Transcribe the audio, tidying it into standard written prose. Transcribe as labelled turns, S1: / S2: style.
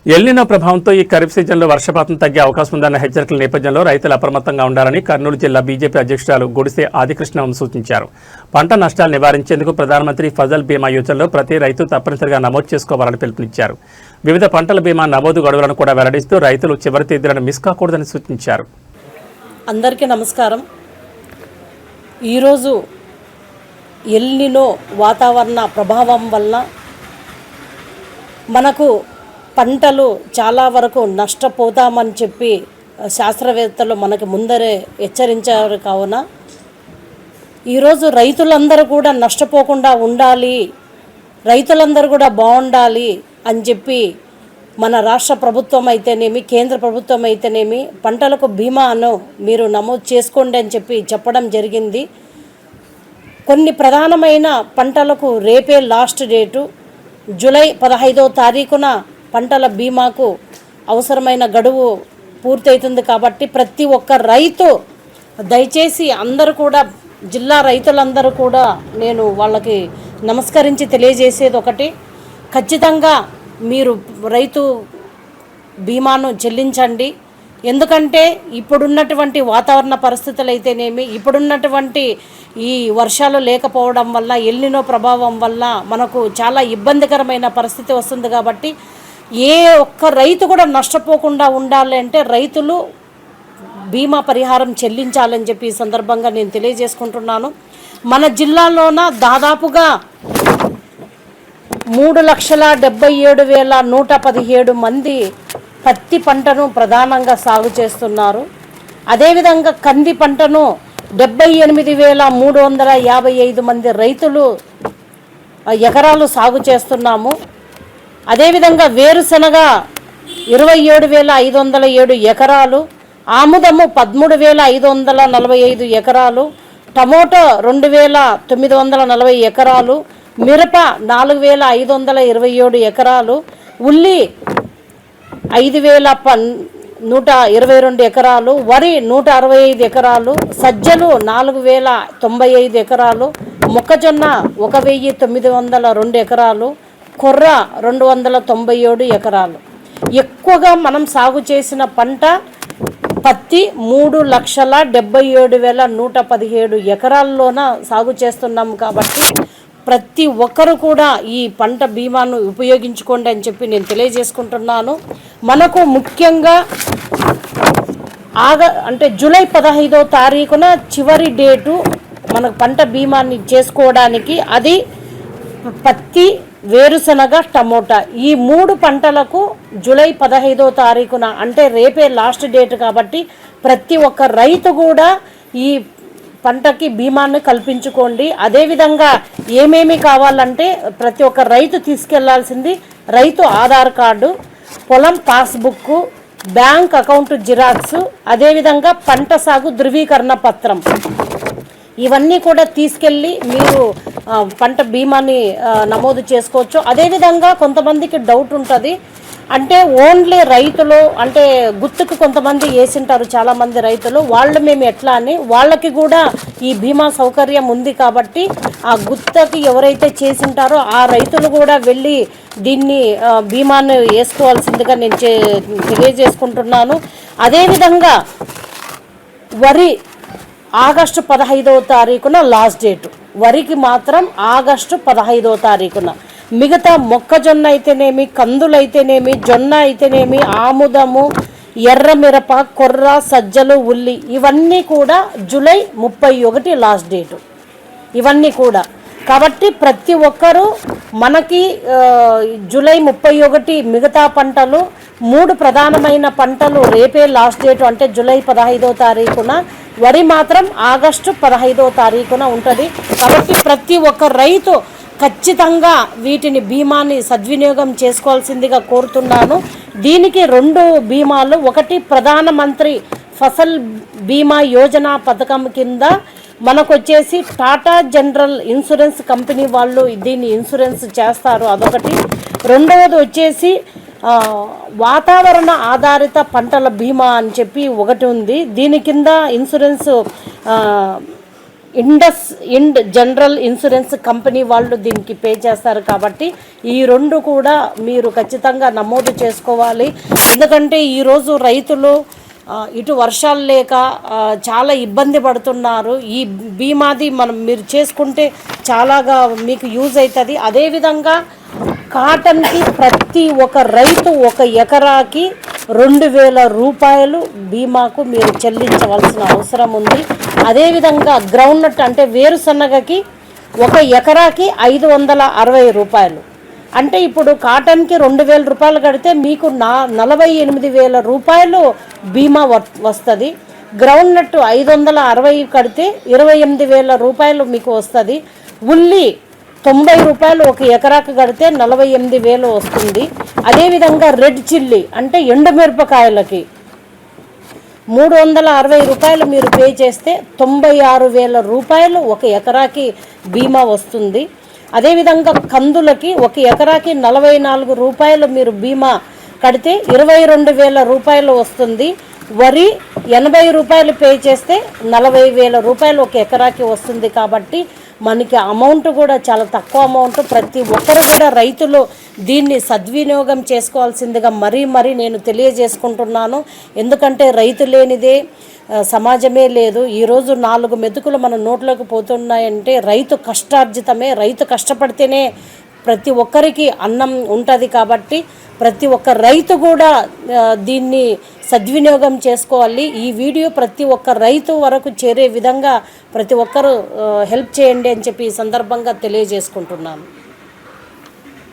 S1: El Niño ప్రభావంతో ఈ ఖరీఫ్ సీజన్లో వర్షపాతం తగ్గే అవకాశం ఉందన్న హెచ్చరికల నేపథ్యంలో రైతులు అప్రమత్తంగా ఉండాలని కర్నూలు జిల్లా బీజేపీ అధ్యక్షురాలు గుడిసె ఆదికృష్ణం సూచించారు. పంట నష్టాలు నివారించేందుకు ప్రధానమంత్రి ఫసల్ బీమా యోజనలో ప్రతి రైతు తప్పనిసరిగా నమోదు చేసుకోవాలని పిలుపునిచ్చారు. వివిధ పంటల బీమా నమోదు గడువులను కూడా వెల్లడిస్తూ రైతులు చివరి తేదీలను మిస్ కాకూడదని సూచించారు.
S2: అందరికీ నమస్కారం. ఈరోజు ఎల్నినో వాతావరణ ప్రభావం వల్ల మనకు పంటలు చాలా వరకు నష్టపోతామని చెప్పి శాస్త్రవేత్తలు మనకి ముందరే హెచ్చరించారు. కావున ఈరోజు రైతులందరూ కూడా నష్టపోకుండా ఉండాలి, రైతులందరూ కూడా బాగుండాలి అని చెప్పి మన రాష్ట్ర ప్రభుత్వం అయితేనేమి కేంద్ర ప్రభుత్వం అయితేనేమి పంటలకు బీమాను మీరు నమోదు చేసుకోండి అని చెప్పి చెప్పడం జరిగింది. కొన్ని ప్రధానమైన పంటలకు రేపే లాస్ట్ డేటు. జూలై 15వ తారీఖున పంటల బీమాకు అవసరమైన గడువు పూర్తవుతుంది. కాబట్టి ప్రతి ఒక్క రైతు దయచేసి అందరూ కూడా జిల్లా రైతులందరూ కూడా నేను వాళ్ళకి నమస్కరించి తెలియజేసేది ఒకటి, ఖచ్చితంగా మీరు రైతు బీమాను చెల్లించండి. ఎందుకంటే ఇప్పుడున్నటువంటి వాతావరణ పరిస్థితులు అయితేనేమి, ఇప్పుడున్నటువంటి ఈ వర్షాలు లేకపోవడం వల్ల ఎల్నినో ప్రభావం వల్ల మనకు చాలా ఇబ్బందికరమైన పరిస్థితి వస్తుంది. కాబట్టి ఏ ఒక్క రైతు కూడా నష్టపోకుండా ఉండాలి అంటే రైతులు బీమా పరిహారం చెల్లించాలని చెప్పి ఈ సందర్భంగా నేను తెలియజేసుకుంటున్నాను. మన జిల్లాలోన దాదాపుగా 3,77,117 మంది పత్తి పంటను ప్రధానంగా సాగు చేస్తున్నారు. అదేవిధంగా కంది పంటను 78,355 మంది రైతులు ఎకరాలు సాగు చేస్తున్నాము. అదేవిధంగా వేరుశనగ 27,507 ఎకరాలు, ఆముదము 13,545 ఎకరాలు, టమోటో 2,940 ఎకరాలు, మిరప 4,527 ఎకరాలు, ఉల్లి 5,122 ఎకరాలు, వరి 165 ఎకరాలు, సజ్జలు 4,095 ఎకరాలు, మొక్కజొన్న 1,902 ఎకరాలు, కొర్ర 297 ఎకరాలు. ఎక్కువగా మనం సాగు చేసిన పంట పత్తి 3,77,117 ఎకరాల్లోన సాగు చేస్తున్నాం. కాబట్టి ప్రతి ఒక్కరు కూడా ఈ పంట బీమాను ఉపయోగించుకోండి అని చెప్పి నేను తెలియజేసుకుంటున్నాను. మనకు ముఖ్యంగా జూలై 15వ తారీఖున చివరి డేటు మనకు పంట బీమాని చేసుకోవడానికి. అది పత్తి, వేరుశనగ, టమోటా ఈ 3 పంటలకు జూలై 15వ తారీఖున అంటే రేపే లాస్ట్ డేట్. కాబట్టి ప్రతి ఒక్క రైతు కూడా ఈ పంటకి బీమాను కల్పించుకోండి. అదేవిధంగా ఏమేమి కావాలంటే ప్రతి ఒక్క రైతు తీసుకెళ్లాల్సింది రైతు ఆధార్ కార్డు, పొలం పాస్బుక్, బ్యాంక్ అకౌంట్ జిరాక్స్, అదేవిధంగా పంట సాగు ధృవీకరణ పత్రం, ఇవన్నీ కూడా తీసుకెళ్ళి మీరు పంట బీమాని నమోదు చేసుకోవచ్చు. అదేవిధంగా కొంతమందికి డౌట్ ఉంటుంది, అంటే ఓన్లీ రైతులు అంటే గుర్తుకు కొంతమంది వేసింటారు చాలామంది రైతులు, వాళ్ళు మేము ఎట్లా అని వాళ్ళకి కూడా ఈ బీమా సౌకర్యం ఉంది. కాబట్టి ఆ గుర్తుకి ఎవరైతే చేసింటారో ఆ రైతులు కూడా వెళ్ళి దీన్ని బీమాను వేసుకోవాల్సిందిగా నేను తెలియజేసుకుంటున్నాను. అదేవిధంగా వరి ఆగస్టు 15వ తారీఖున లాస్ట్ డేటు, వరికి మాత్రం ఆగస్టు 15వ తారీఖున. మిగతా మొక్కజొన్న అయితేనేమి, కందులు అయితేనేమి, జొన్న అయితేనేమి, ఆముదము, ఎర్ర మిరప, కొర్ర, సజ్జలు, ఉల్లి ఇవన్నీ కూడా జూలై 31 లాస్ట్ డేటు ఇవన్నీ కూడా. కాబట్టి ప్రతి ఒక్కరూ మనకి జూలై 31 మిగతా పంటలు 3 ప్రధానమైన పంటలు రేపే లాస్ట్ డేటు అంటే జూలై 15వ తారీఖున, వరి మాత్రం ఆగస్టు 15వ తారీఖున ఉంటుంది. కాబట్టి ప్రతి ఒక్క రైతు ఖచ్చితంగా వీటిని బీమాని సద్వినియోగం చేసుకోవాల్సిందిగా కోరుతున్నాను. దీనికి 2 బీమాలు, ఒకటి ప్రధానమంత్రి ఫసల్ బీమా యోజన పథకం కింద మనకు వచ్చేసి టాటా జనరల్ ఇన్సూరెన్స్ కంపెనీ వాళ్ళు దీన్ని ఇన్సూరెన్స్ చేస్తారు, అదొకటి. రెండవది వచ్చేసి వాతావరణ ఆధారిత పంటల బీమా అని చెప్పి ఒకటి ఉంది. దీని కింద ఇన్సూరెన్స్ ఇండ్ జనరల్ ఇన్సూరెన్స్ కంపెనీ వాళ్ళు దీనికి పే చేస్తారు. కాబట్టి ఈ రెండు కూడా మీరు ఖచ్చితంగా నమోదు చేసుకోవాలి. ఎందుకంటే ఈరోజు రైతులు ఇటు వర్షాలు లేక చాలా ఇబ్బంది పడుతున్నారు. ఈ బీమాది మీరు చేసుకుంటే చాలాగా మీకు యూజ్ అవుతుంది. అదేవిధంగా కాటన్కి ప్రతి ఒక్క రైతు ఒక ఎకరాకి 2000 రూపాయలు బీమాకు మీరు చెల్లించవలసిన అవసరం ఉంది. అదేవిధంగా గ్రౌండ్నట్ అంటే వేరుశనగకి ఒక ఎకరాకి 560 రూపాయలు. అంటే ఇప్పుడు కాటన్కి 2000 రూపాయలు కడితే మీకు 48,000 రూపాయలు బీమా వస్తుంది. గ్రౌండ్నట్ 560 కడితే 28,000 రూపాయలు మీకు వస్తుంది. ఉల్లి 90 రూపాయలు ఒక ఎకరాకు కడితే 48,000 వస్తుంది. అదేవిధంగా రెడ్ చిల్లీ అంటే ఎండుమిరపకాయలకి 360 రూపాయలు మీరు పే చేస్తే 96,000 రూపాయలు ఒక ఎకరాకి బీమా వస్తుంది. అదేవిధంగా కందులకి ఒక ఎకరాకి 44 రూపాయలు మీరు బీమా కడితే 22,000 రూపాయలు వస్తుంది. వరి 80 రూపాయలు పే చేస్తే 40,000 రూపాయలు ఒక ఎకరాకి వస్తుంది. కాబట్టి మనకి అమౌంట్ కూడా చాలా తక్కువ అమౌంట్. ప్రతి ఒక్కరు కూడా రైతులు దీన్ని సద్వినియోగం చేసుకోవాల్సిందిగా మరీ నేను తెలియజేసుకుంటున్నాను. ఎందుకంటే రైతు లేనిదే సమాజమే లేదు. ఈరోజు 4 మెతుకులు మన నోట్లోకి పోతున్నాయంటే రైతు కష్టార్జితమే. రైతు కష్టపడితేనే ప్రతి ఒక్కరికి అన్నం ఉంటుంది. కాబట్టి ప్రతి ఒక్క రైతు కూడా దీన్ని సద్వినియోగం చేసుకోవాలి. ఈ వీడియో ప్రతి ఒక్క రైతు వరకు చేరే విధంగా ప్రతి ఒక్కరూ హెల్ప్ చేయండి అని చెప్పి ఈ సందర్భంగా తెలియజేసుకుంటున్నాను.